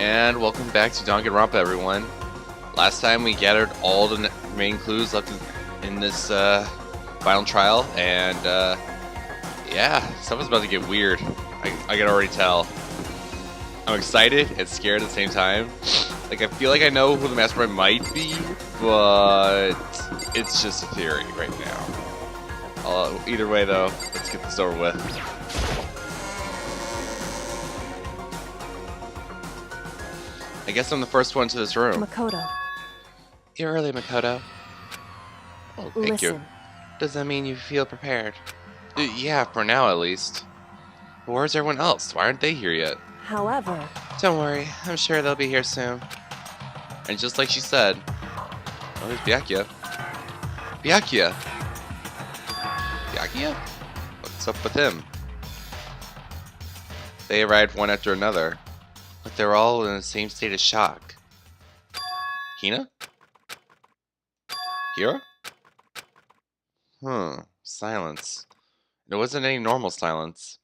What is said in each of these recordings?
And welcome back to Danganronpa, everyone. Last time we gathered all the main clues left in this final trial, and yeah, something's about to get weird. I can already tell. I'm excited and scared at the same time. Like, I feel like I know who the mastermind might be, but it's just a theory right now. Either way, though, let's get this over with. I guess I'm the first one to this room. Makoto. You're early, Makoto. Oh, thank you. Listen. Does that mean you feel prepared? Yeah, for now at least. But where's everyone else? Why aren't they here yet? However... Don't worry, I'm sure they'll be here soon. And just like she said... Oh, there's Byakuya. Byakuya! Byakuya? What's up with him? They arrived one after another, but they're all in the same state of shock. Hina? Hira? Silence. It wasn't any normal silence.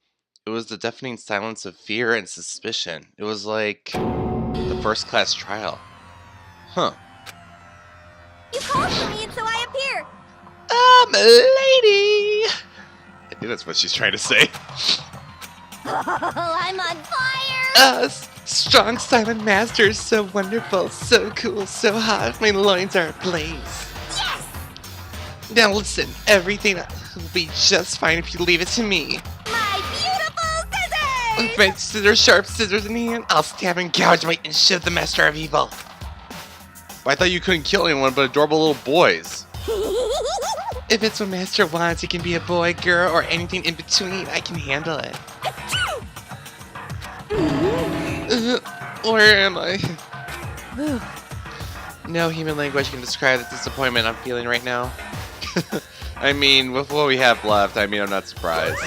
It was the deafening silence of fear and suspicion. It was like the first-class trial. Huh. You called for me and so I appear. Lady! I think that's what she's trying to say. Oh, I'm on fire! Strong silent master, so wonderful, so cool, so hot. My loins are ablaze. Yes! Now listen, everything will be just fine if you leave it to me. My beautiful scissors! With my scissors, sharp scissors in hand, I'll stab and gouge my inch of the master of evil. I thought you couldn't kill anyone but adorable little boys. If it's what Master wants, it can be a boy, girl, or anything in between. I can handle it. Where am I? No human language can describe the disappointment I'm feeling right now. I mean, with what we have left, I'm not surprised.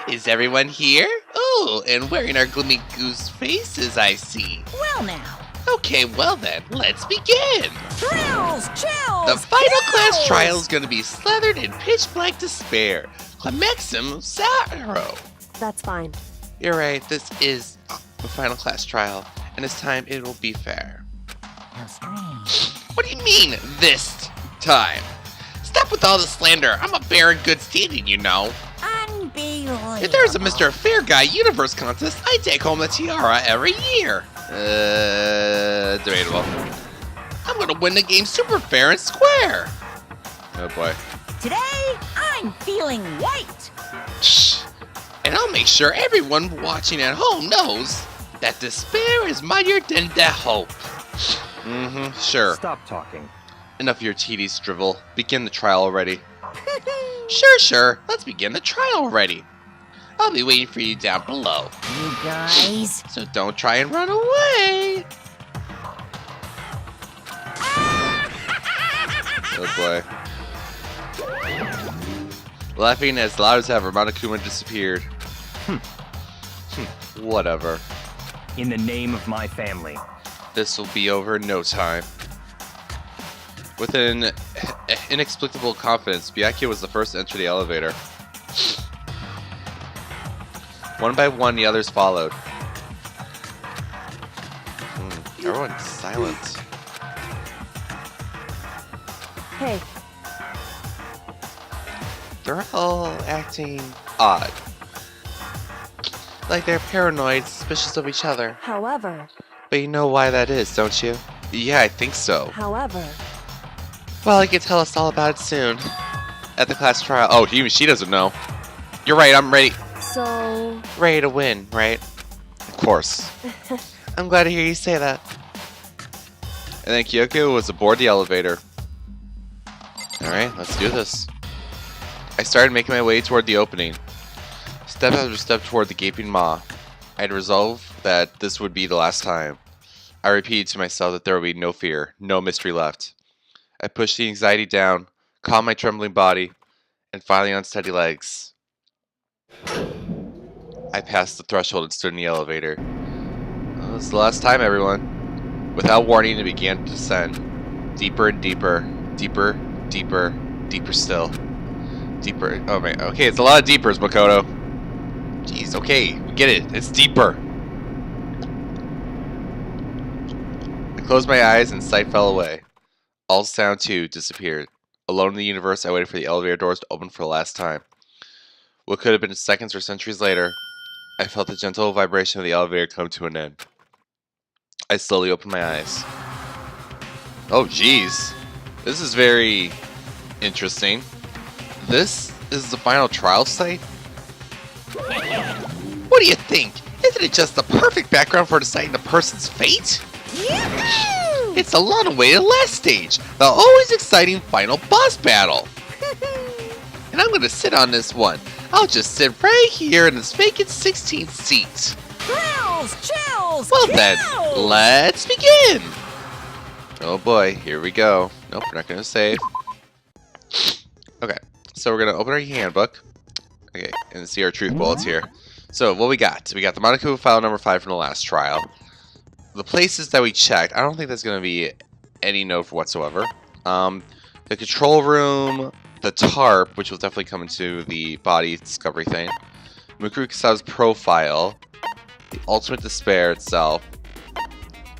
Is everyone here? Oh, and wearing our gloomy goose faces, I see. Well now. Okay, well then, let's begin! Thrills, chills, The final kills! class trial is going to be slathered in pitch black despair. Climexum sorrow. That's fine. You're right, this is the final class trial, and this time it will be fair. How strange. What do you mean, this time? Stop with all the slander. I'm a bear in good standing, you know. Unbelievable. If there's a Mr. Fair Guy Universe contest, I take home the tiara every year. Debatable. I'm gonna win the game super fair and square. Oh boy. Today, I'm feeling white. Shh. And I'll make sure everyone watching at home knows that despair is mightier than the hope. Sure. Stop talking. Enough of your tedious drivel. Begin the trial already. Sure. Let's begin the trial already. I'll be waiting for you down below. You guys. So don't try and run away. Oh boy. Laughing as loud as ever, Monokuma disappeared. Whatever. In the name of my family. This will be over in no time. With an inexplicable confidence, Byakuya was the first to enter the elevator. One by one, the others followed. Everyone's silent. Hey, They're all acting odd. Like they're paranoid, suspicious of each other. however... But you know why that is, don't you? Yeah, I think so. However... Well, you can tell us all about it soon. At the class trial. Oh, even she doesn't know. You're right, I'm ready. So... Ready to win, right? Of course. I'm glad to hear you say that. And then Kyoko was aboard the elevator. Alright, let's do this. I started making my way toward the opening. Step after step toward the gaping maw. I had resolved that this would be the last time. I repeated to myself that there would be no fear, no mystery left. I pushed the anxiety down, calmed my trembling body, and finally unsteady legs. I passed the threshold and stood in the elevator. Well, this is the last time, everyone. Without warning, it began to descend. Deeper and deeper. Deeper, deeper, deeper still. Deeper. Oh man. Okay, it's a lot of deepers, Makoto. Jeez, okay. We get it. It's deeper. Closed my eyes and sight fell away. All sound too disappeared. Alone in the universe, I waited for the elevator doors to open for the last time. What could have been seconds or centuries later, I felt the gentle vibration of the elevator come to an end. I slowly opened my eyes. Oh jeez. This is very interesting. This is the final trial site? What do you think? Isn't it just the perfect background for deciding a person's fate? Yoo-hoo! It's a long way to the last stage, the always exciting final boss battle. And I'm gonna sit on this one. I'll just sit right here in this vacant 16th seat. Thrills, chills, Well then, kills! let's begin! Oh boy, here we go. Nope, we're not gonna save. Okay, so we're gonna open our handbook. Okay, and see our truth bullets here. So, what we got? We got the Monaco file number 5 from the last trial. The places that we checked, I don't think there's gonna be any note whatsoever. The control room, the tarp, which will definitely come into the body discovery thing. Mukuru Kasa's profile, the ultimate despair itself,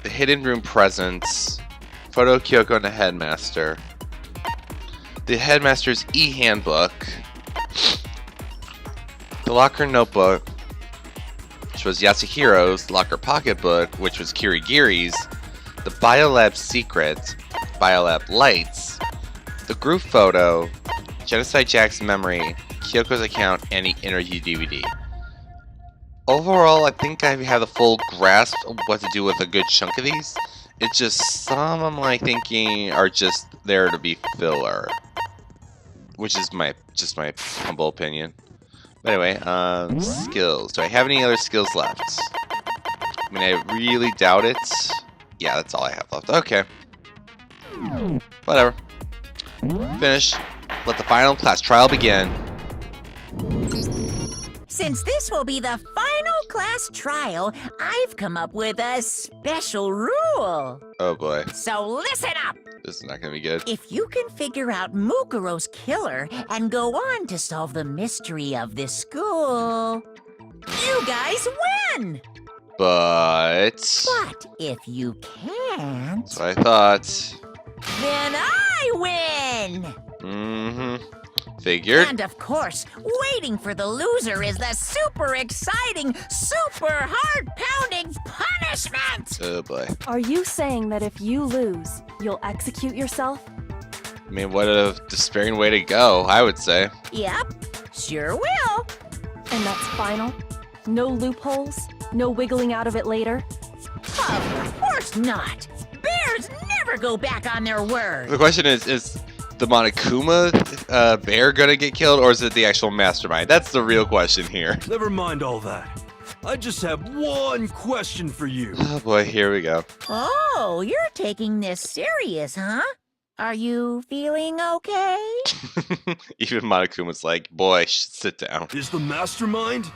the hidden room presence, photo of Kyoko and the headmaster, the headmaster's e-handbook, the locker notebook, which was Yasuhiro's locker pocketbook, which was Kirigiri's, the biolab secret, biolab lights, the group photo, Genocide Jack's memory, Kyoko's account, and the interview DVD. Overall, I think I have the full grasp of what to do with a good chunk of these. It's just some I'm like thinking are just there to be filler, which is just my humble opinion. But anyway, skills. Do I have any other skills left? I mean, I really doubt it. Yeah, that's all I have left. Okay. Whatever. Finish. Let the final class trial begin. Since this will be the final class trial, I've come up with a special rule. Oh boy. So listen up! This is not gonna be good. If you can figure out Mukuro's killer and go on to solve the mystery of this school, you guys win! But... But if you can't, That's what I thought. then I win! Mm-hmm. Figured. And of course, waiting for the loser is the super exciting, super heart-pounding punishment! Oh boy. Are you saying that if you lose, you'll execute yourself? I mean, what a despairing way to go, I would say. Yep, sure will. And that's final? No loopholes? No wiggling out of it later? Of course not. Bears never go back on their word. The question is the Monokuma bear gonna get killed, or is it the actual mastermind? That's the real question here. Never mind all that. I just have one question for you. Oh boy, here we go. Oh, you're taking this serious, huh? Are you feeling okay? Even Monokuma's like, boy, sit down. Is the mastermind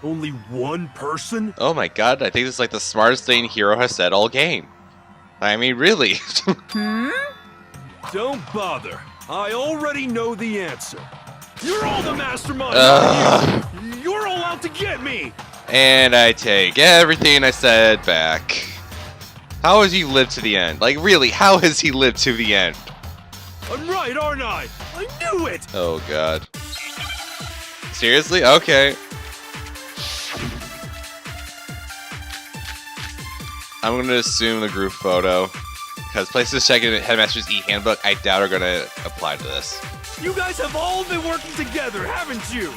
only one person? Oh my god, I think this is like the smartest thing Hiro has said all game. I mean, really. Hmm? Don't bother. I already know the answer. You're all the mastermind. aren't you? You're all out to get me. And I take everything I said back. How has he lived to the end? Like, really, how has he lived to the end? I'm right, aren't I? I knew it. Oh god. Seriously? Okay. I'm gonna assume the group photo. Because places checking Headmaster's e-handbook, I doubt are gonna apply to this. You guys have all been working together, haven't you?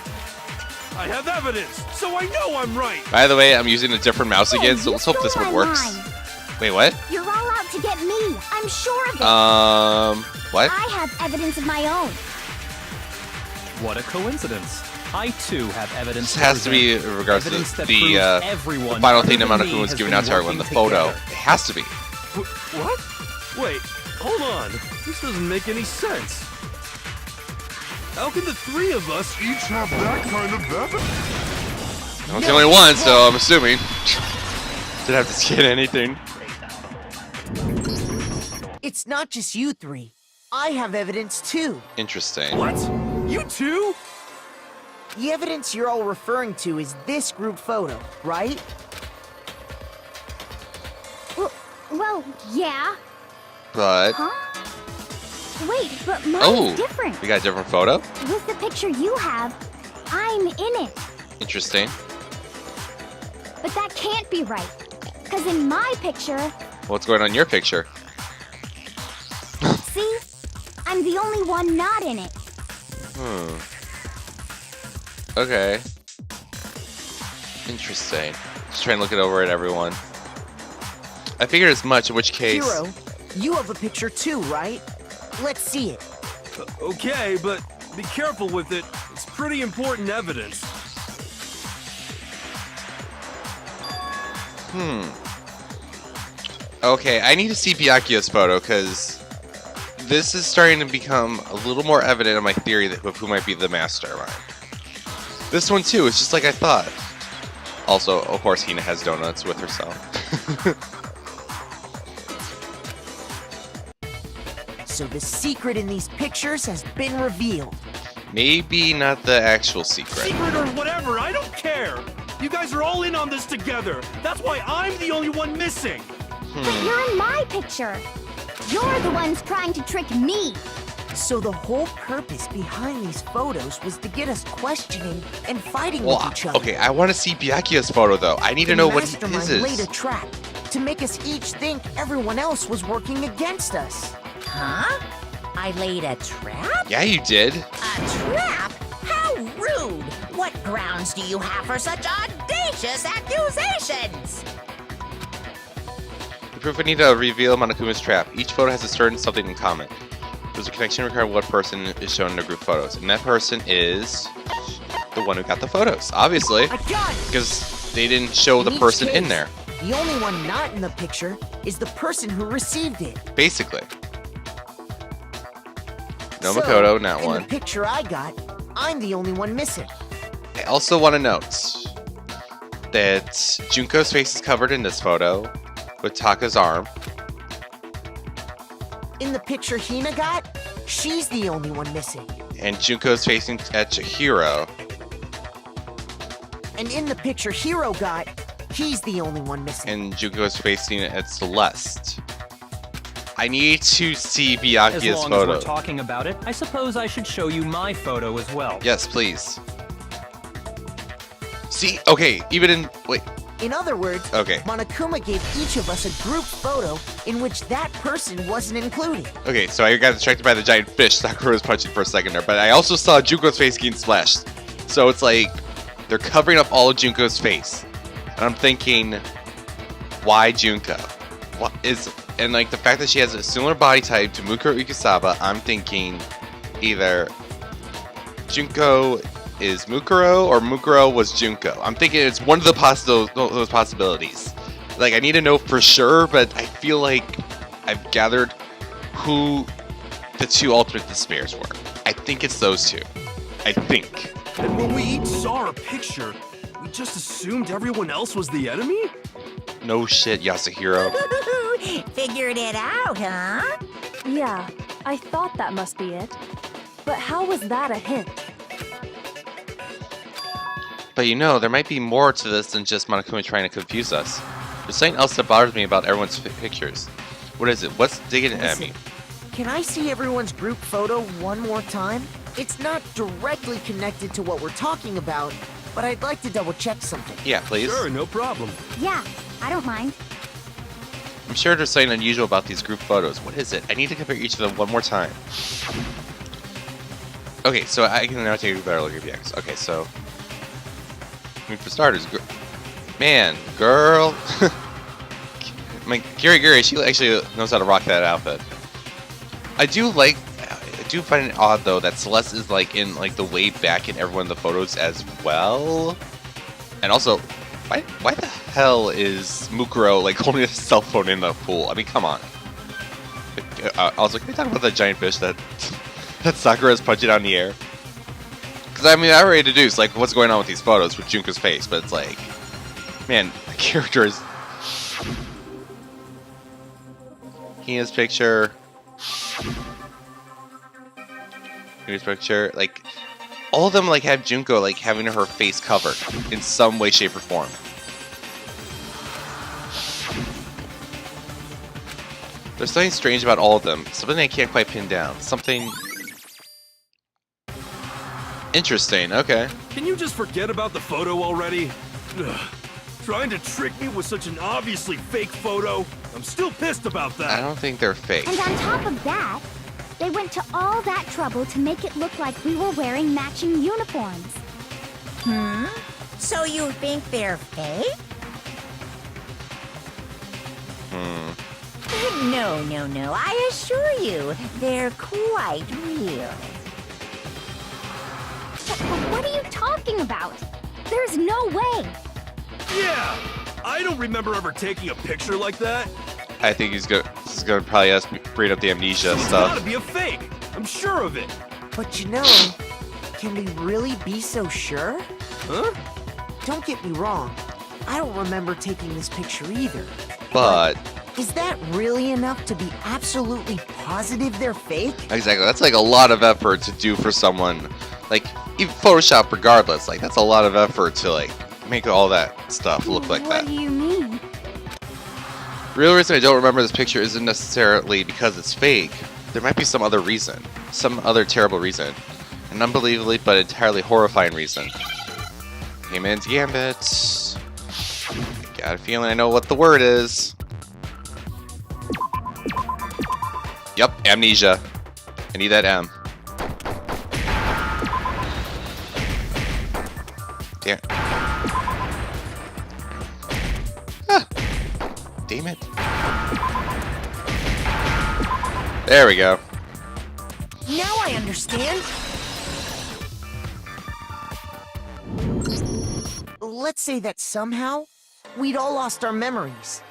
I have evidence, so I know I'm right. By the way, I'm using a different mouse again, so you let's hope this stole one my works. line. Wait, what? You're all out to get me. I'm sure of it. What? I have evidence of my own. What a coincidence. I too have evidence. This has to be in regards to Evidence that the proves everyone final thing other that than me Monokuma was has giving been out to everyone, the working photo. together. It has to be. What? Wait, hold on. This doesn't make any sense. How can the three of us each have that kind of evidence? I'm the only one, so I'm assuming. Didn't have to scan anything. It's not just you three. I have evidence too. Interesting. What? You too? The evidence you're all referring to is this group photo, right? Well, yeah. But Huh? Wait, but mine's oh, different. we got a different photo. With the picture you have, I'm in it. Interesting. But that can't be right. Because in my picture, What's going on in your picture? see? I'm the only one not in it. Okay. Interesting. Just trying to look it over at everyone. I figured as much, in which case... Hero, you have a picture too, right? Let's see it. Okay, but be careful with it. It's pretty important evidence. Okay, I need to see Byakuya's photo, because this is starting to become a little more evident in my theory of who might be the mastermind. This one, too, is just like I thought. Also, of course, Hina has donuts with herself. So the secret in these pictures has been revealed. Maybe not the actual secret. Secret or whatever, I don't care. You guys are all in on this together. That's why I'm the only one missing. But you're in my picture. You're the ones trying to trick me. So the whole purpose behind these photos was to get us questioning and fighting Well, with each other. okay, I want to see Byakuya's photo, though. I need to know what his mastermind laid a is. trap to make us each think everyone else was working against us. Huh? I laid a trap? Yeah, you did. A trap? How rude! What grounds do you have for such audacious accusations? The proof I need to reveal Monokuma's trap. Each photo has a certain something in common. There's a connection regarding what person is shown in the group photos, and that person is the one who got the photos, obviously, I got it! because they didn't show the In each person in case, there, The only one not in the picture is the person who received it. basically. No So, Makoto, not in one. the picture I got, I'm the only one missing. I also want to note that Junko's face is covered in this photo with Taka's arm. In the picture Hina got, she's the only one missing. And Junko's facing at Chihiro. And in the picture Hero got, he's the only one missing. And Junko's facing at Celeste. I need to see As Byakuya's long as photo. we're talking about it, I suppose I should show you my photo as well. Yes, please. See, okay, even in... Wait, In other words, okay. Monokuma gave each of us a group photo in which that person wasn't included. Okay, so I got distracted by the giant fish Sakura was punching for a second there, but I also saw Junko's face getting splashed. So it's like, they're covering up all of Junko's face. And I'm thinking, why Junko? What is... And like the fact that she has a similar body type to Mukuro Ikusaba, I'm thinking either Junko is Mukuro or Mukuro was Junko. I'm thinking it's one of the those possibilities. Like, I need to know for sure, but I feel like I've gathered who the two ultimate despairs were. I think it's those two. I think. And when we each saw our picture, we just assumed everyone else was the enemy? No shit, Yasuhiro. Figured it out, huh? Yeah, I thought that must be it. But how was that a hint? But you know, there might be more to this than just Monokuma trying to confuse us. There's something else that bothers me about everyone's pictures. What is it? What's digging at me? Can I see everyone's group photo one more time? It's not directly connected to what we're talking about, but I'd like to double check something. Yeah, please. Sure, no problem. Yeah, I don't mind. I'm sure there's something unusual about these group photos. What is it? I need to compare each of them one more time. Okay, so I can now take a better look at the X. Okay, so... I mean, for starters, man, girl... I mean, Giri, she actually knows how to rock that outfit. I do find it odd, though, that Celeste is, like, in, like, the way back in every one of the photos as well. And also... Why the hell is Mukuro like holding a cell phone in the pool? I mean, come on. Also, can we talk about that giant fish that Sakura is punching out in the air? Because I mean, I already deduced like what's going on with these photos with Junko's face, but it's like, man, the character is. Hina's picture. Hina's picture, like. All of them like have Junko like having her face covered in some way, shape, or form. There's something strange about all of them. Something I can't quite pin down. Something interesting. Okay. Can you just forget about the photo already? Ugh. Trying to trick me with such an obviously fake photo? I'm still pissed about that. I don't think they're fake. And on top of that, they went to all that trouble to make it look like we were wearing matching uniforms. So you think they're fake? No, no, no. I assure you, they're quite real. But what are you talking about? There's no way. Yeah! I don't remember ever taking a picture like that. I think this is gonna probably ask me bring up the amnesia It's stuff. gotta be a fake. I'm sure of it. But you know, can we really be so sure? Huh? Don't get me wrong. I don't remember taking this picture either. But Is that really enough to be absolutely positive they're fake? exactly, that's like a lot of effort to do for someone. Like even Photoshop, regardless. Like that's a lot of effort to like make all that stuff look like What that. do you mean? Real reason I don't remember this picture isn't necessarily because it's fake. There might be some other reason. Some other terrible reason. An unbelievably but entirely horrifying reason. Haman's Gambit. Got a feeling I know what the word is. Yup, amnesia. I need that M. Damn. Ah. Damn it. There we go. Now I understand. Let's say that somehow we'd all lost our memories.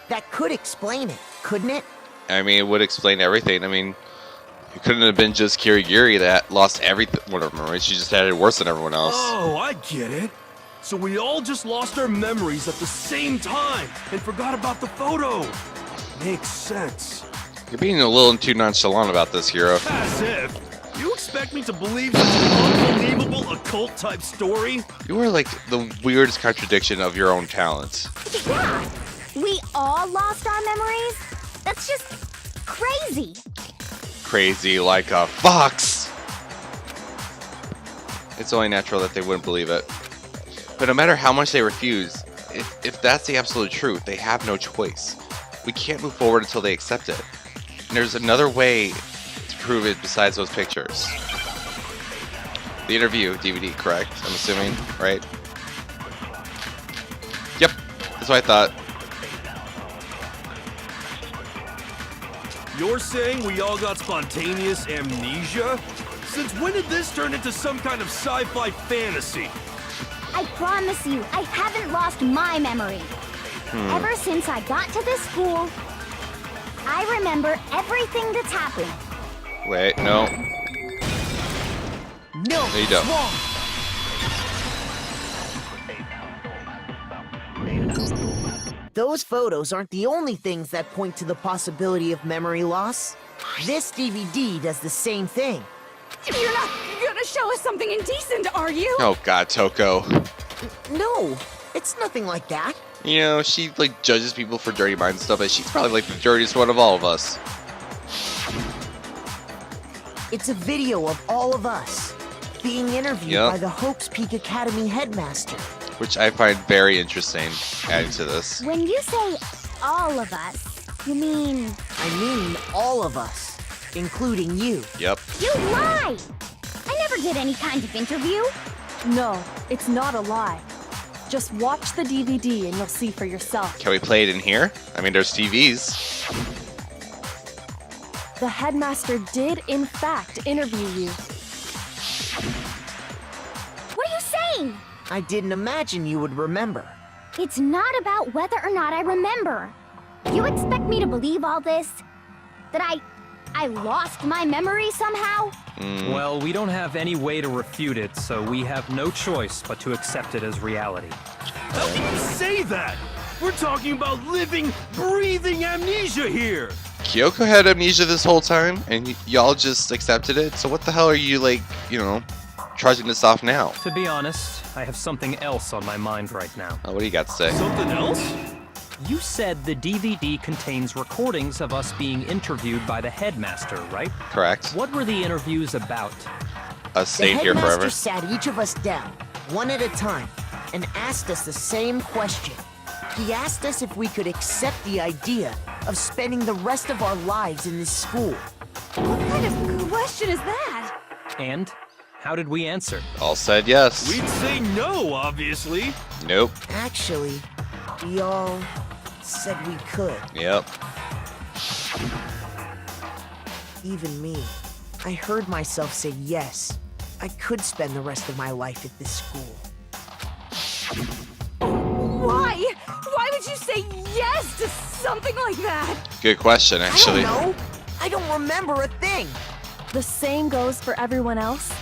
That could explain it, couldn't it? I mean, it would explain everything. I mean, it couldn't have been just Kirigiri that lost everything. Whatever, right? She just had it worse than everyone else. Oh, I get it. So we all just lost our memories at the same time and forgot about the photo. Makes sense. You're being a little too nonchalant about this, Hero. As if. You expect me to believe such an unbelievable occult-type story? You are like the weirdest contradiction of your own talent. Yeah, we all lost our memories? That's just crazy. Crazy like a fox. It's only natural that they wouldn't believe it. But no matter how much they refuse, if that's the absolute truth, they have no choice. We can't move forward until they accept it. And there's another way to prove it besides those pictures. The interview DVD, correct? I'm assuming, right? Yep, that's what I thought. You're saying we all got spontaneous amnesia? Since when did this turn into some kind of sci-fi fantasy? I promise you, I haven't lost my memory. Ever since I got to this school, I remember everything that's happened. Wait, no. No, There you it's go. wrong. Those photos aren't the only things that point to the possibility of memory loss. This DVD does the same thing. You're not gonna show us something indecent, are you? Oh god, Toko. No, it's nothing like that. You know, she like judges people for dirty minds and stuff, but she's probably like the dirtiest one of all of us. It's a video of all of us being interviewed Yep. by the Hope's Peak Academy headmaster. Which I find very interesting, adding to this. When you say all of us, you mean I mean all of us, including you. Yep. you lie! I never did any kind of interview. No, it's not a lie. Just watch the DVD and you'll see for yourself. Can we play it in here? I mean, there's TVs. The headmaster did, in fact, interview you. What are you saying? I didn't imagine you would remember. It's not about whether or not I remember. You expect me to believe all this? That I lost my memory somehow? Well, we don't have any way to refute it, so we have no choice but to accept it as reality. How can you say that? We're talking about living, breathing amnesia here. Kyoko had amnesia this whole time, and y'all just accepted it. So what the hell are you like, you know, charging this off now? To be honest, I have something else on my mind right now. Oh, what do you got to say? Something else? You said the DVD contains recordings of us being interviewed by the headmaster, right? Correct. What were the interviews about? Us The staying here headmaster forever. sat each of us down, one at a time, and asked us the same question. He asked us if we could accept the idea of spending the rest of our lives in this school. What kind of question is that? And how did we answer? All said yes. We'd say no, obviously. Nope. Actually, we all said we could. Yep. Even me. I heard myself say yes. I could spend the rest of my life at this school. Why? Why would you say yes to something like that? Good question, actually. I don't know. I don't remember a thing. The same goes for everyone else.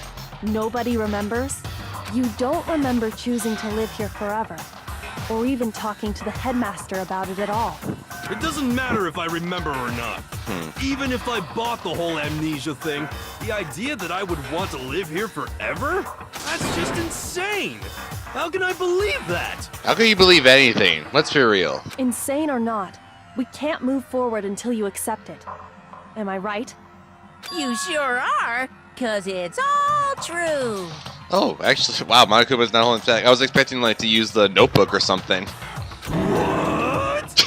Nobody remembers. You don't remember choosing to live here forever, or even talking to the headmaster about it at all. It doesn't matter if I remember or not. Even if I bought the whole amnesia thing, the idea that I would want to live here forever? That's just insane! How can I believe that? How can you believe anything? Let's be real. Insane or not, we can't move forward until you accept it. Am I right? You sure are, 'cause it's all true. Oh, actually, wow, Monokuma's not holding back. I was expecting like to use the notebook or something. What?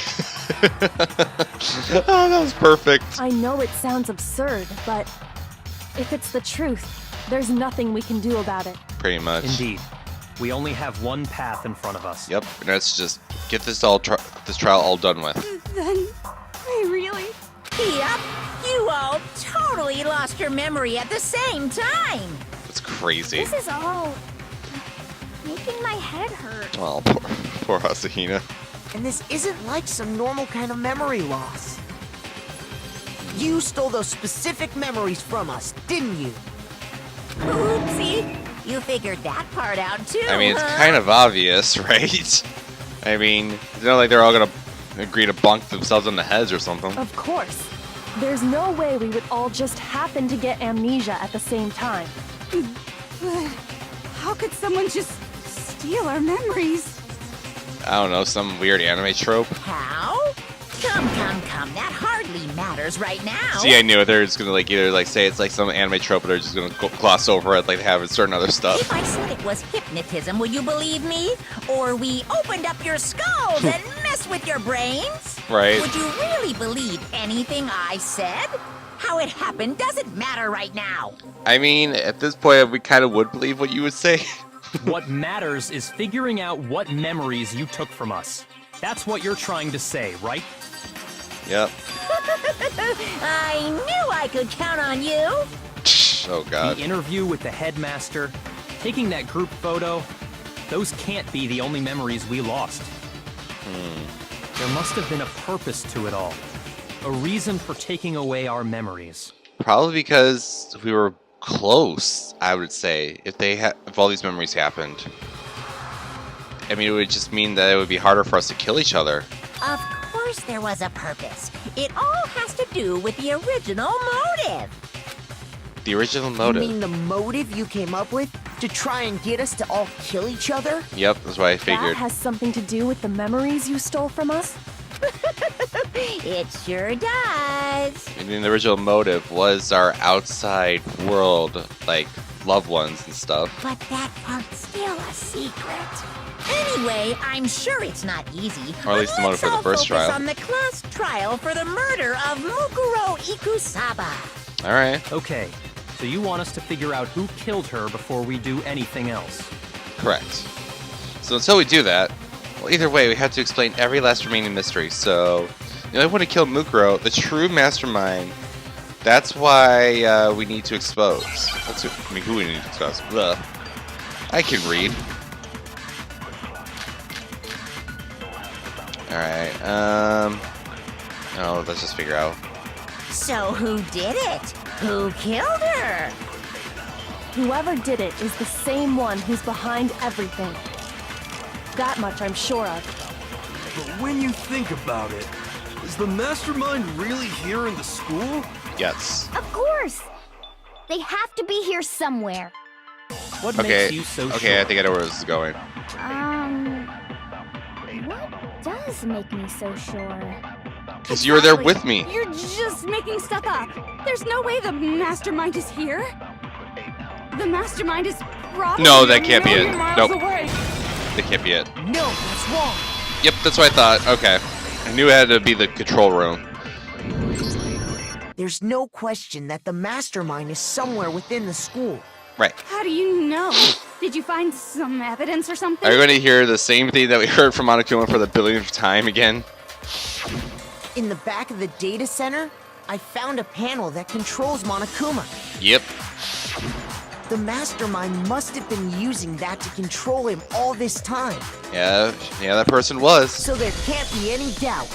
Oh, that was perfect. I know it sounds absurd, but if it's the truth, there's nothing we can do about it. Pretty much. Indeed. We only have one path in front of us. Yep. And let's just get this this trial all done with. Then, I really... Yep, you all totally lost your memory at the same time. It's crazy. This is all making my head hurt. Oh, poor Asahina. And this isn't like some normal kind of memory loss. You stole those specific memories from us, didn't you? Oopsie, you figured that part out too, I mean, it's huh? kind of obvious, right? I mean, it's not like they're all gonna agree to bonk themselves on the heads or something. Of course. There's no way we would all just happen to get amnesia at the same time. But how could someone just steal our memories? I don't know, some weird anime trope. How? Come, that hardly matters right now. See, I knew it. They're just gonna like either like say it's like some anime trope, or they're just gonna gloss over it like they have in certain other stuff. If I said it was hypnotism, will you believe me? Or we opened up your skulls and messed with your brains? Right. Would you really believe anything I said? How it happened doesn't matter right now. I mean, at this point, we kind of would believe what you would say. What matters is figuring out what memories you took from us. That's what you're trying to say, right? Yep. I knew I could count on you. Oh god. The interview with the headmaster, taking that group photo, those can't be the only memories we lost. There must have been a purpose to it all. A reason for taking away our memories. Probably because we were close, I would say, if all these memories happened. I mean, it would just mean that it would be harder for us to kill each other. Of course there was a purpose. It all has to do with the original motive. The original You motive. mean the motive you came up with to try and get us to all kill each other? Yep, that's what I That figured. has something to do with the memories you stole from us? It sure does. I mean, the original motive was our outside world, like loved ones and stuff. But that part's still a secret. Anyway, I'm sure it's not easy. Or at least the motive for the Let's all first focus trial. on the class trial for the murder of Mukuro Ikusaba. All right, Okay, so you want us to figure out who killed her before we do anything else. correct. So until we do that, well, either way, we have to explain every last remaining mystery. So, the only one to kill Mukuro, the true mastermind. That's why we need to expose. That's who we need to expose. Ugh. I can read. Alright, oh, let's just figure out. So who did it? Who killed her? Whoever did it is the same one who's behind everything. That much I'm sure of. But when you think about it, is the mastermind really here in the school? Yes. Of course! They have to be here somewhere. What Okay, makes you so okay, sure? I think I know where this is going. What does make me so sure? Because you were there with me. You're just making stuff up. There's no way the mastermind is here. The mastermind is probably No, that can't be it. a million miles Nope. away. That can't be it. No, that's wrong. Yep, that's what I thought. Okay. I knew it had to be the control room. There's no question that the mastermind is somewhere within the school. Right. How do you know? Did you find some evidence or something? Are you going to hear the same thing that we heard from Monokuma for the billionth time again? In the back of the data center, I found a panel that controls Monokuma. Yep. The mastermind must have been using that to control him all this time. Yeah, that person was. So there can't be any doubt.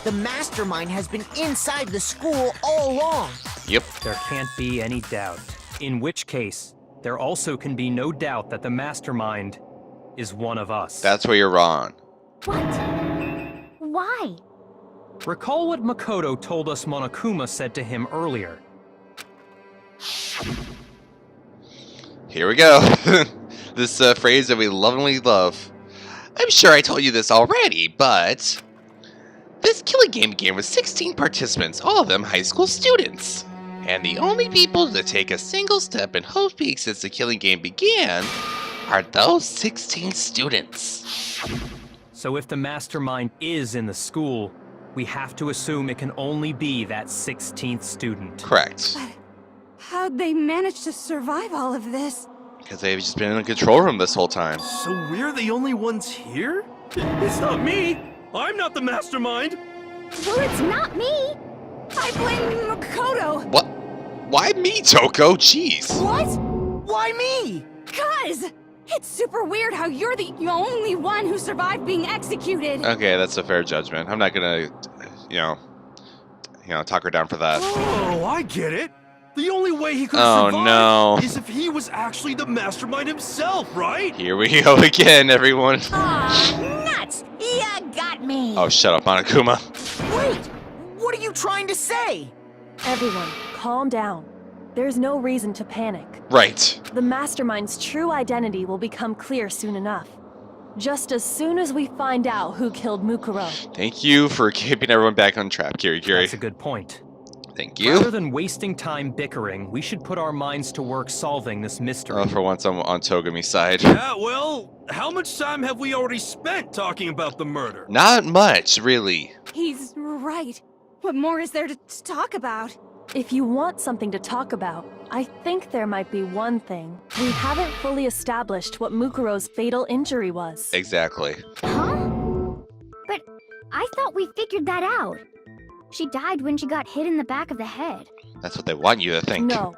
The mastermind has been inside the school all along. Yep. There can't be any doubt. In which case, there also can be no doubt that the mastermind is one of us. That's where you're wrong. What? Why? Recall what Makoto told us Monokuma said to him earlier. Here we go. This phrase that we lovingly love. I'm sure I told you this already, but this killing game with 16 participants, all of them high school students. And the only people to take a single step in Hope Peak since the killing game began are those 16 students. So if the mastermind is in the school, we have to assume it can only be that 16th student. Correct. How'd they manage to survive all of this? Because they've just been in the control room this whole time. So we're the only ones here? It's not me! I'm not the mastermind! Well, it's not me. I blame Makoto. What? Why me, Toko? Jeez. What? Why me? Cuz! It's super weird how you're the only one who survived being executed. Okay, that's a fair judgment. I'm not gonna, talk her down for that. Oh, I get it! The only way he could Oh, survive no. is if he was actually the mastermind himself, right? Here we go again, everyone. Aw, nuts! Ya got me! Oh, shut up, Monokuma. Wait, what are you trying to say? Everyone, calm down. There's no reason to panic. Right. The mastermind's true identity will become clear soon enough. Just as soon as we find out who killed Mukuro. Thank you for keeping everyone back on track, Kiri. That's a good point. Thank Rather you. than wasting time bickering, we should put our minds to work solving this mystery. Oh, for once I'm on Togami's side. Yeah, well, how much time have we already spent talking about the murder? Not much, really. He's right. What more is there to talk about? If you want something to talk about, I think there might be one thing. We haven't fully established what Mukuro's fatal injury was. Exactly. Huh? But I thought we figured that out. She died when she got hit in the back of the head. That's what they want you to think. No,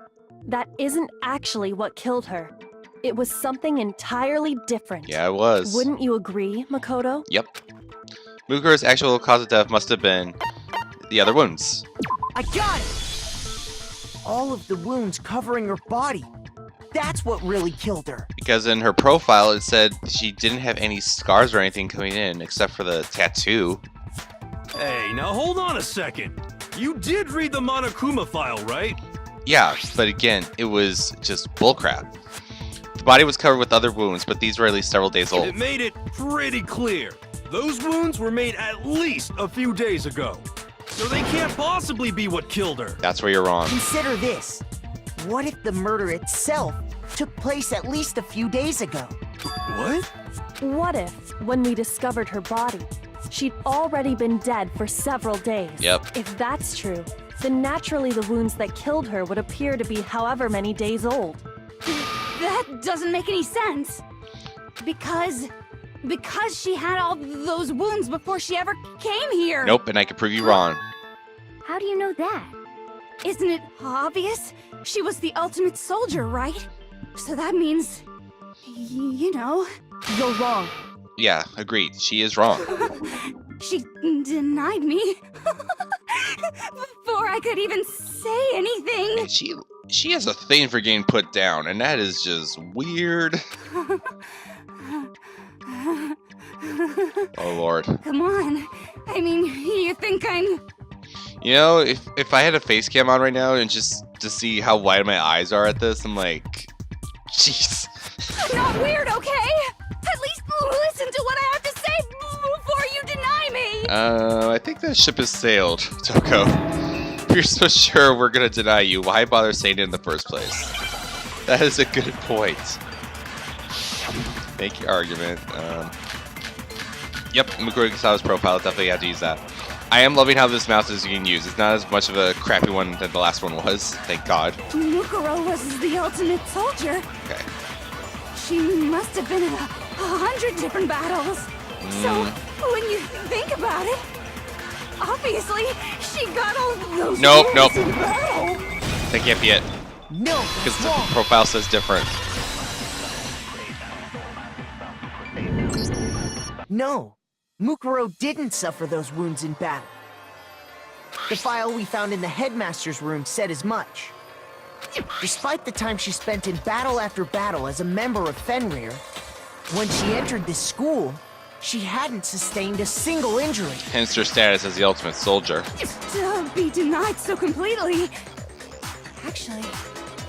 that isn't actually what killed her. It was something entirely different. Yeah, it was. Wouldn't you agree, Makoto? Yep. Mukuro's actual cause of death must have been the other wounds. I got it! All of the wounds covering her body. That's what really killed her. Because in her profile, it said she didn't have any scars or anything coming in except for the tattoo. Hey, now hold on a second. You did read the Monokuma file, right? Yeah, but again, it was just bullcrap. The body was covered with other wounds, but these were at least several days old. It made it pretty clear. Those wounds were made at least a few days ago. So they can't possibly be what killed her. That's where you're wrong. Consider this. What if the murder itself took place at least a few days ago? What? What if, when we discovered her body, she'd already been dead for several days? Yep. If that's true, then naturally the wounds that killed her would appear to be however many days old. That doesn't make any sense. Because she had all those wounds before she ever came here. Nope, and I can prove you wrong. How do you know that? Isn't it obvious? She was the ultimate soldier, right? So that means, you know, You're wrong. Yeah, agreed. She is wrong. she denied me before I could even say anything. And she has a thing for getting put down, and that is just weird. Oh Lord. Come on. I mean, you think I'm... You know, if I had a face cam on right now and just to see how wide my eyes are at this, I'm like, jeez. I'm not weird, okay? At least listen to what I have to say before I think that ship has sailed, Toko. If you're so sure we're gonna deny you, why bother saying it in the first place? That is a good point. Make your argument. Yep, Mukuro Ikusawa's profile, definitely had to use that. I am loving how this mouse is being used. It's not as much of a crappy one that the last one was, thank God. Mukuro was the ultimate soldier. Okay. She must have been in 100 different battles. So, when you think about it, obviously, she got all those Nope. wounds in battle. That can't be it, No, because that's the wrong. profile says different. No, Mukuro didn't suffer those wounds in battle. The file we found in the headmaster's room said as much. Despite the time she spent in battle after battle as a member of Fenrir, when she entered this school, she hadn't sustained a single injury. Hence her status as the ultimate soldier. To be denied so completely. Actually,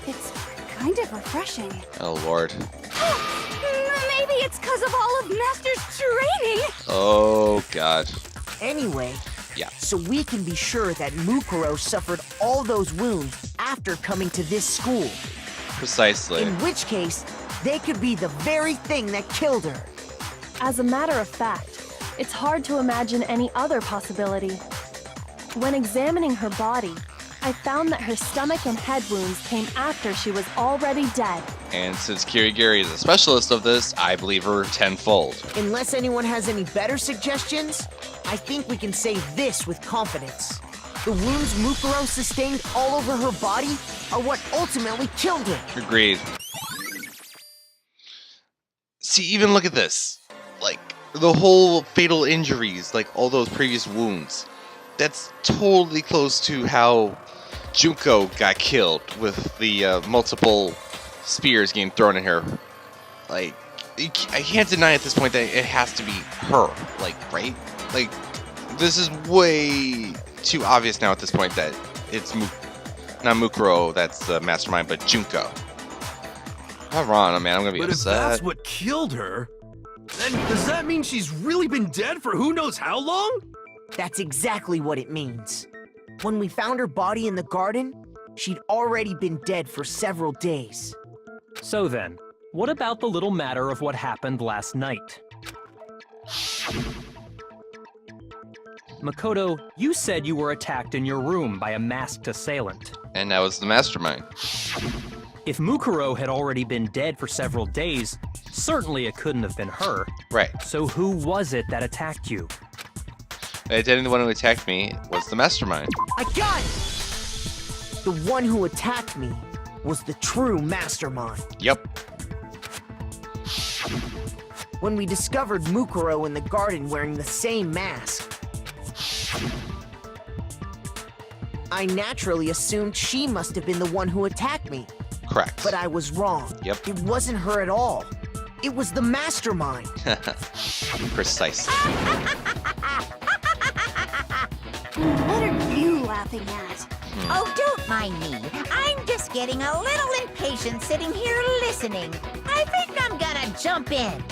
it's kind of refreshing. Oh lord. Maybe it's because of all of Master's training. Oh god. Anyway, Yeah. so we can be sure that Mukuro suffered all those wounds after coming to this school. Precisely. In which case, they could be the very thing that killed her. As a matter of fact, it's hard to imagine any other possibility. When examining her body, I found that her stomach and head wounds came after she was already dead. And since Kirigiri is a specialist of this, I believe her tenfold. Unless anyone has any better suggestions, I think we can say this with confidence. The wounds Mukuro sustained all over her body are what ultimately killed her. Agreed. See, even look at this. Like, the whole fatal injuries, like all those previous wounds. That's totally close to how Junko got killed with the multiple spears getting thrown at her. Like, I can't deny at this point that it has to be her. Like, right? Like, this is way too obvious now at this point that it's not Mukuro that's the mastermind, but Junko. Not wrong, man. I'm gonna be But if upset. that's what killed her, then does that mean she's really been dead for who knows how long? That's exactly what it means. When we found her body in the garden, she'd already been dead for several days. So then, what about the little matter of what happened last night? Makoto, you said you were attacked in your room by a masked assailant. And that was the mastermind. If Mukuro had already been dead for several days, certainly it couldn't have been her. Right. So who was it that attacked you? The identity one who attacked me was the mastermind. I got it! The one who attacked me was the true mastermind. Yep. When we discovered Mukuro in the garden wearing the same mask, I naturally assumed she must have been the one who attacked me. Correct. But I was wrong. Yep. It wasn't her at all. It was the mastermind. Precisely. What are you laughing at? Oh, don't mind me. I'm just getting a little impatient sitting here listening. I think I'm gonna jump in.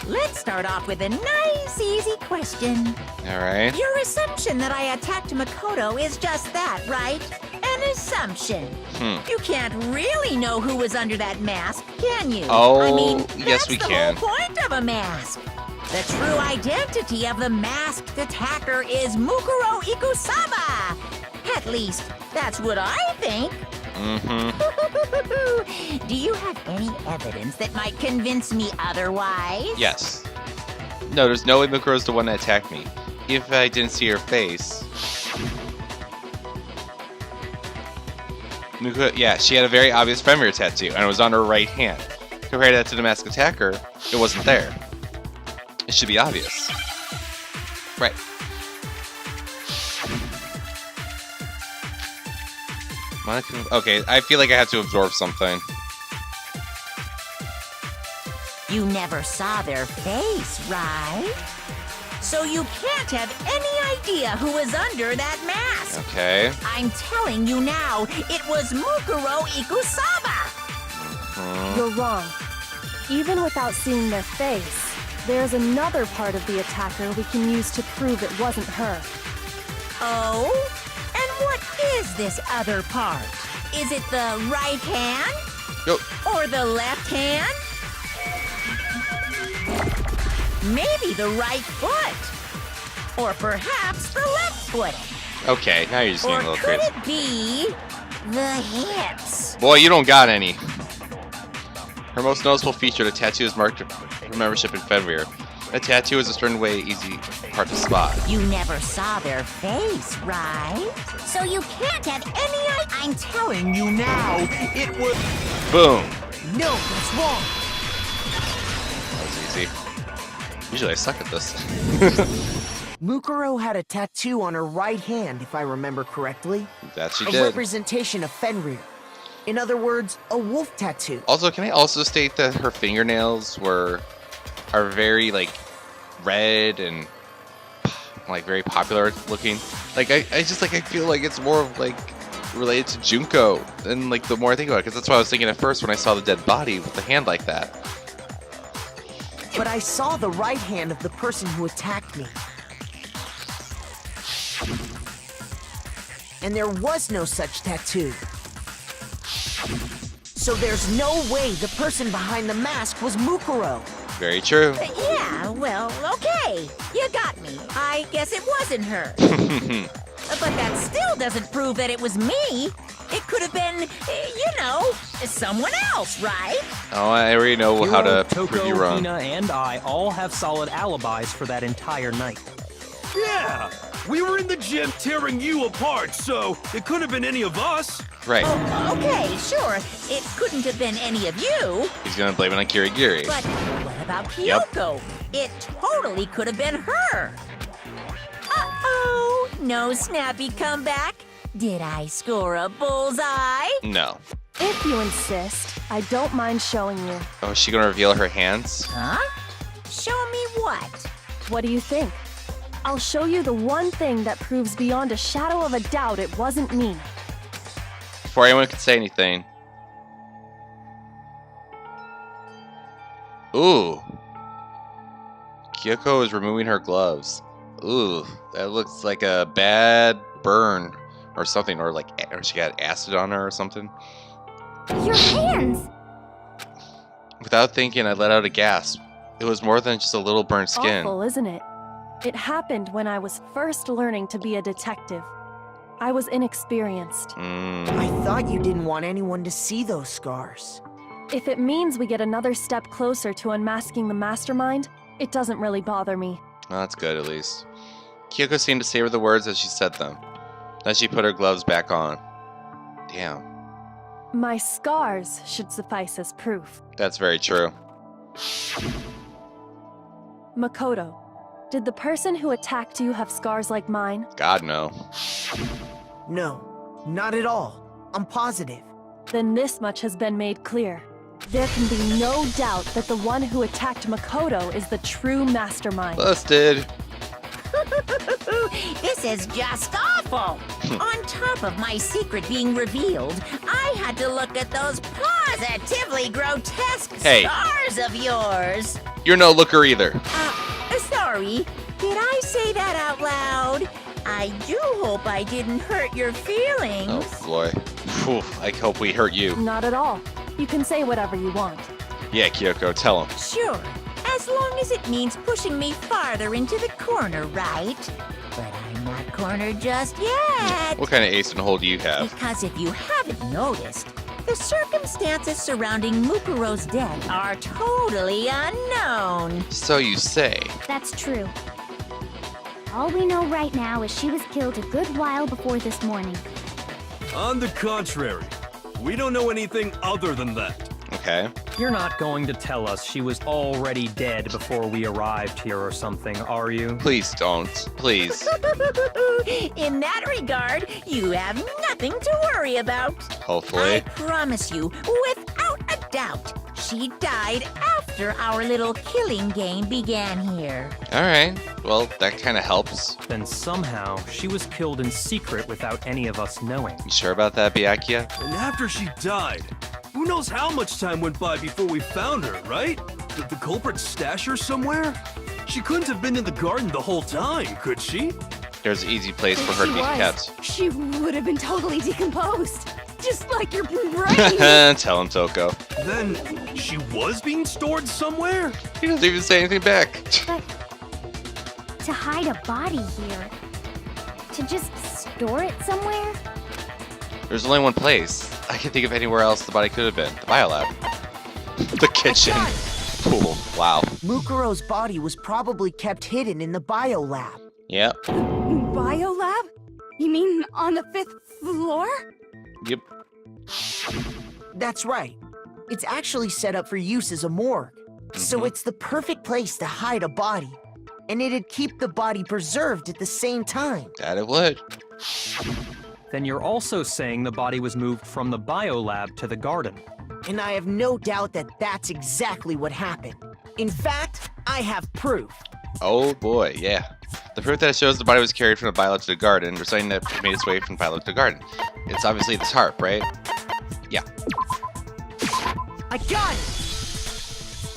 Let's start off with a nice, easy question. Alright. Your assumption that I attacked Makoto is just that, right? An assumption. You can't really know who was under that mask, can you? Oh, I mean, yes, that's we the can. whole point of a mask. The true identity of the masked attacker is Mukuro Ikusawa. At least, that's what I think. Do you have any evidence that might convince me otherwise? Yes. No, there's no way Mukuro's the one that attacked me. If I didn't see her face. Mukuro, yeah, she had a very obvious Fenrir tattoo, and it was on her right hand. Compare that to the masked attacker, it wasn't there. It should be obvious. Right. Okay, I feel like I have to absorb something. You never saw their face, right? So you can't have any idea who was under that mask. Okay. I'm telling you now, it was Mukuro Ikusawa. You're wrong. Even without seeing their face, There's another part of the attacker we can use to prove it wasn't her. Oh? And what is this other part? Is it the right hand? Yo. Or the left hand? Maybe the right foot. Or perhaps the left foot. Okay, now you're just getting a Or little could crazy. it be the hips? Boy, you don't got any. Her most noticeable feature, the tattoo is marked her membership in Fenrir. A tattoo is a certain way easy part to spot. You never saw their face, right? So you can't have any idea. I'm telling you now, it was... Boom. No, that's wrong. That was easy. Usually I suck at this. Mukuro had a tattoo on her right hand, if I remember correctly. That she A did. representation of Fenrir. In other words, a wolf tattoo. Also, can I also state that her fingernails are very like red and like very popular looking. Like I just like I feel like it's more of like related to Junko. And like the more I think about it, because that's what I was thinking at first when I saw the dead body with the hand like that. But I saw the right hand of the person who attacked me. And there was no such tattoo. So there's no way the person behind the mask was Mukuro. Very true. Yeah, well, okay. You got me. I guess it wasn't her. But that still doesn't prove that it was me. It could have been, you know, someone else, right? Oh, I already know how to Hiro, prove you Toko, wrong. Hina, and I all have solid alibis for that entire night. Yeah! We were in the gym tearing you apart, so it could have been any of us. Right. Oh, okay, sure. It couldn't have been any of you. He's gonna blame it on Kirigiri. But what about Yep. Kyoko? It totally could have been her. Uh-oh. No snappy comeback. Did I score a bullseye? No. If you insist, I don't mind showing you. Oh, is she gonna reveal her hands? Huh? Show me what? What do you think? I'll show you the one thing that proves beyond a shadow of a doubt it wasn't me. Before anyone can say anything. Ooh. Kyoko is removing her gloves. Ooh, that looks like a bad burn or something, or like or she got acid on her or something. Your hands! Without thinking, I let out a gasp. It was more than just a little burnt skin. Awful, isn't it? It happened when I was first learning to be a detective. I was inexperienced. I thought you didn't want anyone to see those scars. If it means we get another step closer to unmasking the mastermind, it doesn't really bother me. Oh, that's good, at least. Kyoko seemed to savor the words as she said them. Then she put her gloves back on. Damn. My scars should suffice as proof. That's very true. Makoto, did the person who attacked you have scars like mine? God, no. No, not at all. I'm positive. Then this much has been made clear. There can be no doubt that the one who attacked Makoto is the true mastermind. Busted. This is just awful. On top of my secret being revealed, I had to look at those positively grotesque Hey. scars of yours. You're no looker either. Sorry. Did I say that out loud? I do hope I didn't hurt your feelings. Oh, boy. Phew, I hope we hurt you. Not at all. You can say whatever you want. Yeah, Kyoko, tell him. Sure, as long as it means pushing me farther into the corner, right? But I'm not cornered just yet. What kind of ace in the hole do you have? Because if you haven't noticed, the circumstances surrounding Mukuro's death are totally unknown. So you say. That's true. All we know right now is she was killed a good while before this morning. On the contrary, we don't know anything other than that. Okay. You're not going to tell us she was already dead before we arrived here or something, are you? Please don't. Please. In that regard, you have nothing to worry about. I Hopefully. promise you, without a doubt, she died after our little killing game began here. Alright. Well, that kind of helps. Then somehow she was killed in secret without any of us knowing. You sure about that, Byakuya? And after she died, who knows how much time went by before we found her, right? the culprit's stash her somewhere? She couldn't have been in the garden the whole time, could she? There's an easy place for her to be kept. She would have been totally decomposed. Just like your brain. Tell him, Toko. Then she was being stored somewhere? He doesn't even say anything back. But to hide a body here, to just store it somewhere? There's only one place. I can't think of anywhere else the body could have been. The biolab. The kitchen. Cool. Wow. Mukuro's body was probably kept hidden in the biolab. Yep. Biolab? You mean on the 5th floor? Yep. That's right. It's actually set up for use as a morgue. So it's the perfect place to hide a body. And it'd keep the body preserved at the same time. That it would. Then you're also saying the body was moved from the biolab to the garden. And I have no doubt that that's exactly what happened. In fact, I have proof. Oh boy, yeah. The proof that shows the body was carried from the biolab to the garden, or something that made its way from the biolab to the garden. It's obviously the tarp, right? Yeah. I got it!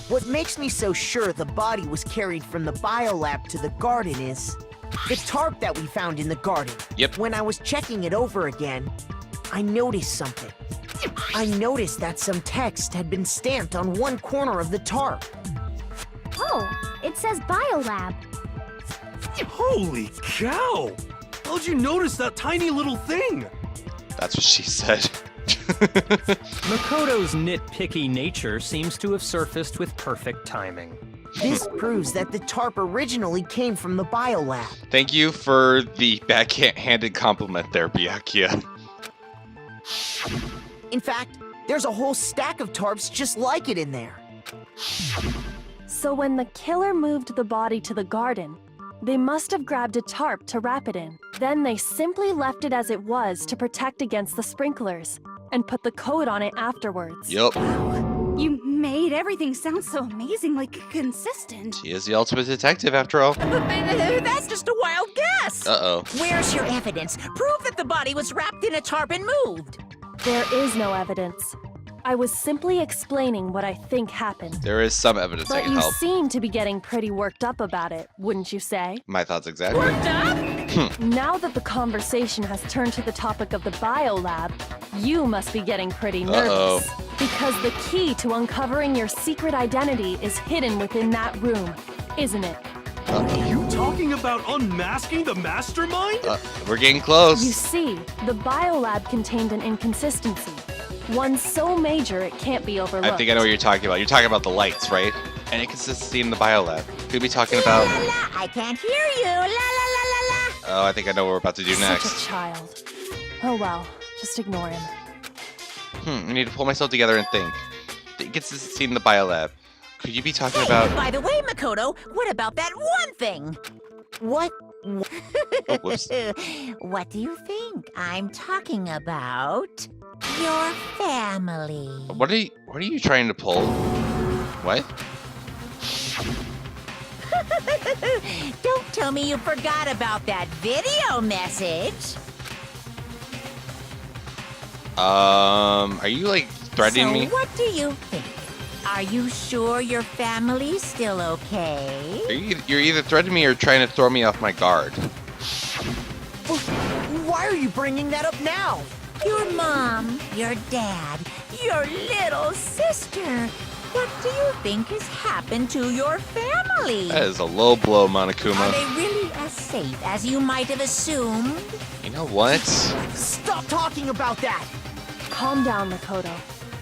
What makes me so sure the body was carried from the biolab to the garden is the tarp that we found in the garden. Yep. When I was checking it over again, I noticed something. I noticed that some text had been stamped on one corner of the tarp. Oh, it says biolab. Holy cow! How'd you notice that tiny little thing? That's what she said. Makoto's nitpicky nature seems to have surfaced with perfect timing. This proves that the tarp originally came from the biolab. Thank you for the backhanded compliment there, Byakuya. In fact, there's a whole stack of tarps just like it in there. So when the killer moved the body to the garden, they must have grabbed a tarp to wrap it in. Then they simply left it as it was to protect against the sprinklers, and put the coat on it afterwards. Yup. You made everything sound so amazingly consistent. She is the ultimate detective, after all. That's just a wild guess. Uh-oh. Where's your evidence? Prove that the body was wrapped in a tarp and moved. There is no evidence. I was simply explaining what I think happened. There is some evidence that But can you help. seem to be getting pretty worked up about it, wouldn't you say? My thoughts exactly. Worked up? Now that the conversation has turned to the topic of the biolab, you must be getting pretty nervous. Because the key to uncovering your secret identity is hidden within that room, isn't it? Are you talking about unmasking the mastermind? We're getting close. You see, the biolab contained an inconsistency. One so major it can't be overlooked. I think I know what you're talking about. You're talking about the lights, right? And inconsistency in the biolab. Could be talking about... La la, I can't hear you. La la la la la. Oh, I think I know what we're about to do Such next. a child. Oh well, just ignore him. I need to pull myself together and think. The inconsistency in the biolab. Could you be talking about... By the way, Makoto, what about that one thing? What? Oh, whoops. What do you think I'm talking about? Your family. What are you trying to pull? What? Don't tell me you forgot about that video message. Are you like threatening me? So what do you think? Are you sure your family's still okay? You're either threatening me or trying to throw me off my guard. Why are you bringing that up now? Your mom, your dad, your little sister. What do you think has happened to your family? That is a low blow, Are Monokuma. they really as safe as you might have assumed? You know what? Stop talking about that! Calm down, Makoto.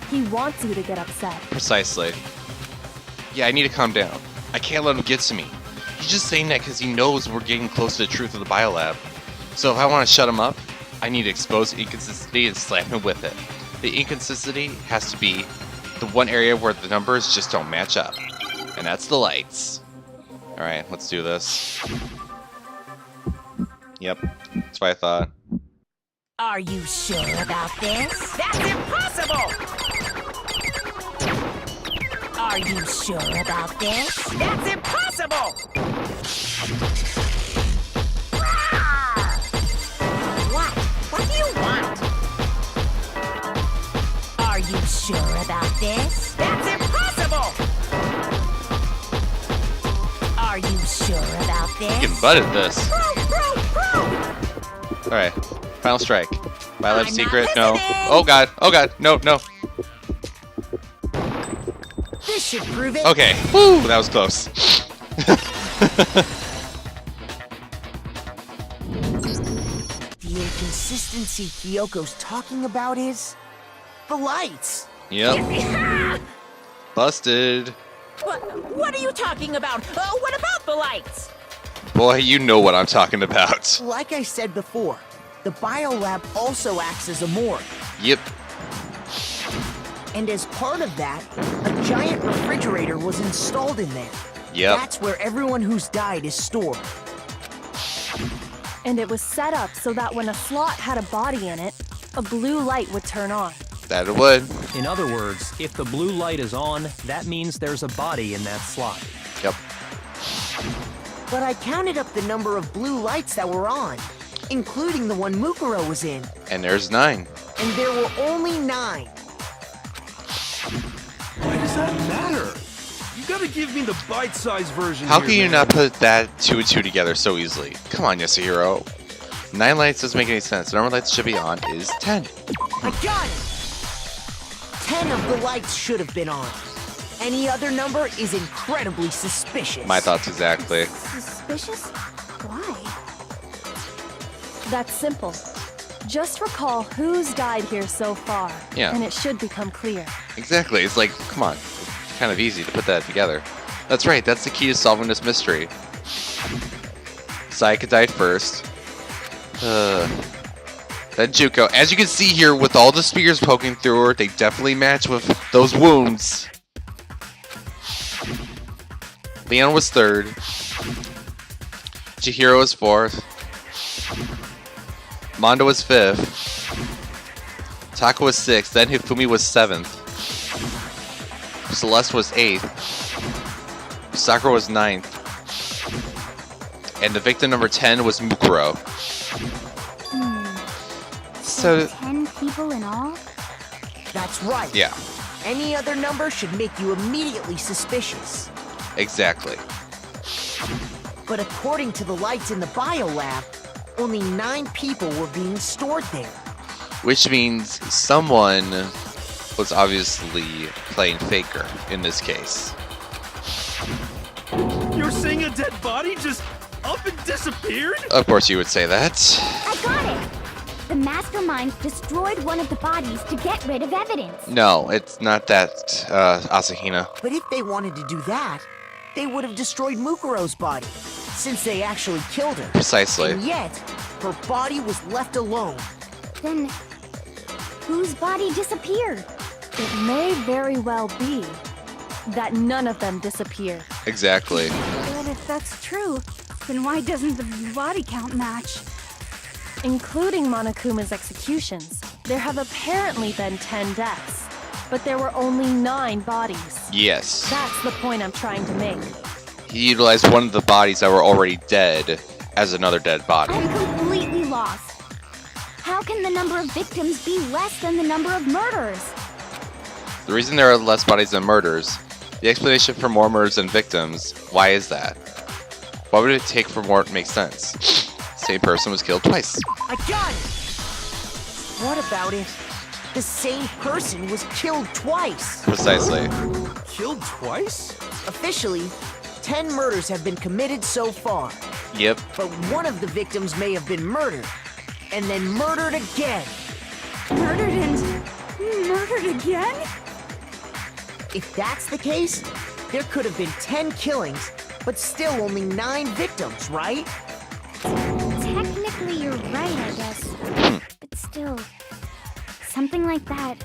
He wants you to get upset. Precisely. Yeah, I need to calm down. I can't let him get to me. He's just saying that because he knows we're getting close to the truth of the biolab. So if I want to shut him up, I need to expose the inconsistency and slam him with it. The inconsistency has to be the one area where the numbers just don't match up. And that's the lights. Alright, let's do this. Yep, that's what I thought. Are you sure about this? That's impossible! Are you sure about this? That's impossible! What? What do you want? Are you sure about this? That's impossible! butted this. Alright, final strike. My life I'm secret, not no. listening. Oh god, no, no. This should prove it. Okay, woo, that was close. The inconsistency Kyoko's talking about is the lights. Yep, busted. What are you talking about? What about the lights? Boy, you know what I'm talking about. Like I said before, the biolab also acts as a morgue. Yep, And as part of that, a giant refrigerator was installed in there. yep. That's where everyone who's died is stored. And it was set up so that when a slot had a body in it, a blue light would turn on. That it would. In other words, if the blue light is on, that means there's a body in that slot. Yep. But I counted up the number of blue lights that were on, including the one Mukuro was in, And there's 9. and there were only 9. Why does that matter? You gotta give me the bite-sized version. How here, can you man. not put that 2 and 2 together so easily? Come on, Yasuhiro. 9 lights doesn't make any sense. The number of lights should be on is 10. I got it! 10 of the lights should have been on. Any other number is incredibly suspicious. My thoughts exactly. Suspicious? Why? That's simple. Just recall who's died here so far, Yeah. and it should become clear. Exactly. It's like, come on. It's kind of easy to put that together. That's right. That's the key to solving this mystery. Sayaka died first. Then Juko. As you can see here, with all the spears poking through her, they definitely match with those wounds. Leon was third. Chihiro was fourth. Mondo was fifth. Taka was sixth. Then Hifumi was seventh. Celeste was eighth. Sakura was ninth. And the victim number 10 was Mukuro. So, 10 people in all? That's right. yeah, Any other number should make you immediately suspicious. exactly. But according to the lights in the biolab, only 9 people were being stored there. Which means someone was obviously playing Faker in this case. You're saying a dead body just up and disappeared? Of course you would say that. I got it! The mastermind destroyed one of the bodies to get rid of evidence. No, it's not that, Asahina. But if they wanted to do that, they would have destroyed Mukuro's body, since they actually killed her. Precisely. And yet, her body was left alone. Then, whose body disappeared? It may very well be that none of them disappear. Exactly. But if that's true, then why doesn't the body count match? Including Monokuma's executions, there have apparently been 10 deaths, but there were only 9 bodies. Yes. That's the point I'm trying to make. He utilized one of the bodies that were already dead as another dead body. I'm completely lost. How can the number of victims be less than the number of murders? The reason there are less bodies than murders, the explanation for more murders than victims, why is that? Why would it take for more to make sense? Same person was killed twice. I got it! What about it? The same person was killed twice. Precisely. Killed twice? Officially, 10 murders have been committed so far, Yep. but one of the victims may have been murdered, and then murdered again. Murdered and murdered again? If that's the case, there could have been 10 killings, but still only 9 victims, right? Technically, you're right, I guess. But still, something like that.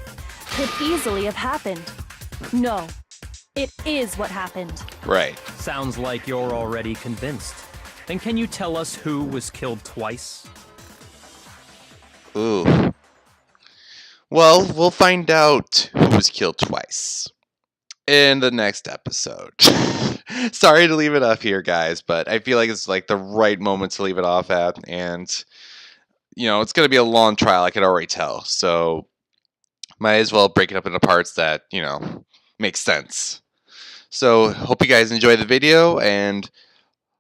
Could easily have happened. No, it is what happened. Right. Sounds like you're already convinced. Then can you tell us who was killed twice? Ooh. Well, we'll find out who was killed twice in the next episode. Sorry to leave it up here, guys, but I feel like it's like the right moment to leave it off at, and it's going to be a long trial, I can already tell. So might as well break it up into parts that, make sense. So hope you guys enjoy the video, and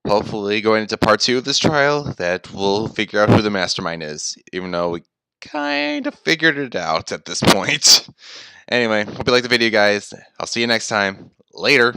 hopefully going into part 2 of this trial that we'll figure out who the mastermind is, even though we kind of figured it out at this point. Anyway, hope you liked the video, guys. I'll see you next time. Later.